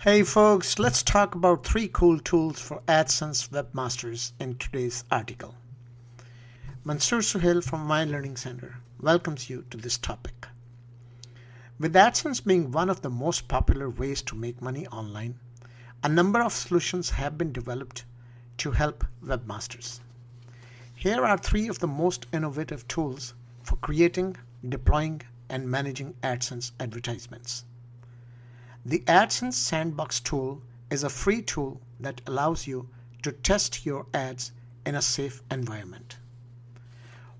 Hey folks, let's talk about 3 cool tools for AdSense Webmasters in today's article. Mansoor Suhail from My Learning Center welcomes you to this topic. With AdSense being one of the most popular ways to make money online, a number of solutions have been developed to help webmasters. Here are 3 of the most innovative tools for creating, deploying, and managing AdSense advertisements. The AdSense Sandbox Tool is a free tool that allows you to test your ads in a safe environment.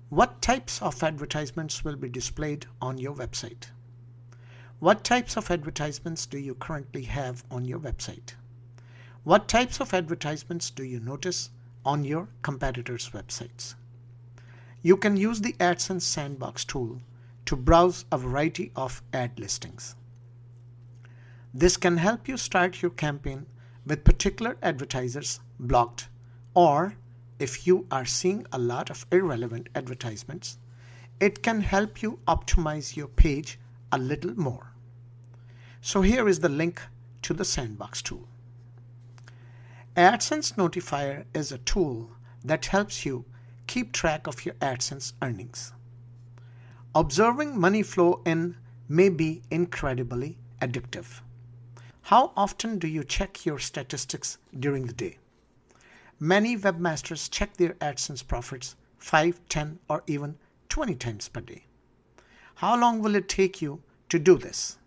What types of advertisements will be displayed on your website? What types of advertisements do you currently have on your website? What types of advertisements do you notice on your competitors' websites? You can use the AdSense Sandbox Tool to browse a variety of ad listings. This can help you start your campaign with particular advertisers blocked, or if you are seeing a lot of irrelevant advertisements, it can help you optimize your page a little more. So here is the link to the Sandbox tool. AdSense Notifier is a tool that helps you keep track of your AdSense earnings. Observing money flow in may be incredibly addictive. How often do you check your statistics during the day? Many webmasters check their AdSense profits 5, 10, or even 20 times per day. How long will it take you to do this?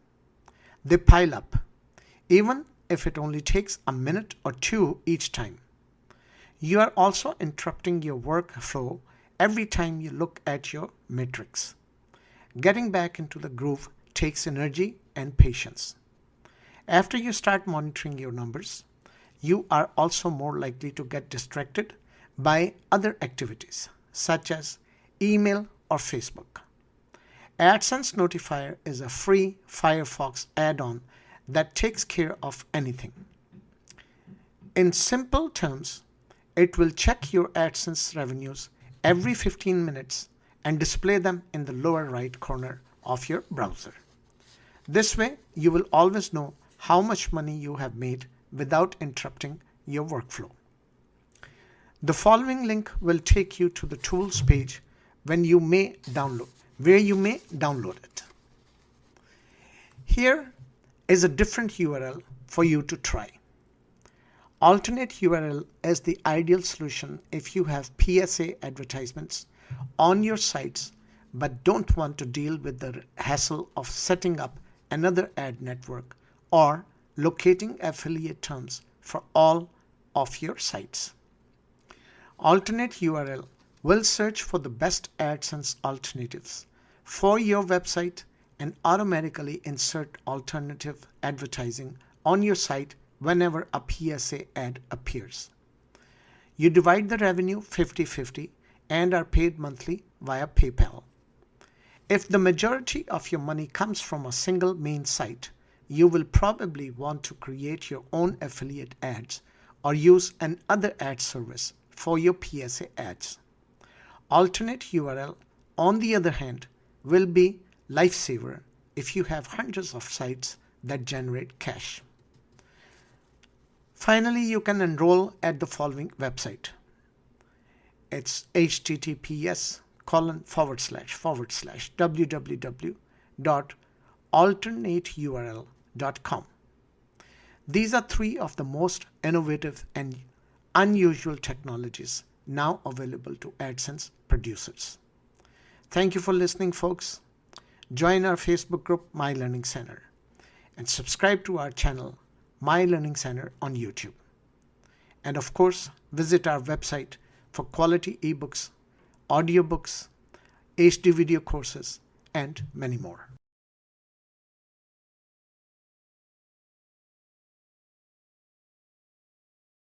They pile up, even if it only takes a minute or 2 each time. You are also interrupting your workflow every time you look at your metrics. Getting back into the groove takes energy and patience. After you start monitoring your numbers, you are also more likely to get distracted by other activities, such as email or Facebook. AdSense Notifier is a free Firefox add-on that takes care of anything. In simple terms, it will check your AdSense revenues every 15 minutes and display them in the lower right corner of your browser. This way, you will always know how much money you have made without interrupting your workflow. The following link will take you to the tools page where you may download it. Here is a different URL for you to try. Alternate URL is the ideal solution if you have PSA advertisements on your sites but don't want to deal with the hassle of setting up another ad network or locating affiliate terms for all of your sites. Alternate URL will search for the best AdSense alternatives for your website and automatically insert alternative advertising on your site whenever a PSA ad appears. You divide the revenue 50-50 and are paid monthly via PayPal. If the majority of your money comes from a single main site, you will probably want to create your own affiliate ads or use another ad service for your PSA ads. Alternate URL, on the other hand, will be lifesaver if you have hundreds of sites that generate cash. Finally, you can enroll at the following website. It's https://www.alternateurl.com. These are 3 of the most innovative and unusual technologies now available to AdSense producers. Thank you for listening, folks. Join our Facebook group, My Learning Center, and subscribe to our channel, My Learning Center, on YouTube. And of course, visit our website for quality ebooks, audiobooks, HD video courses, and many more.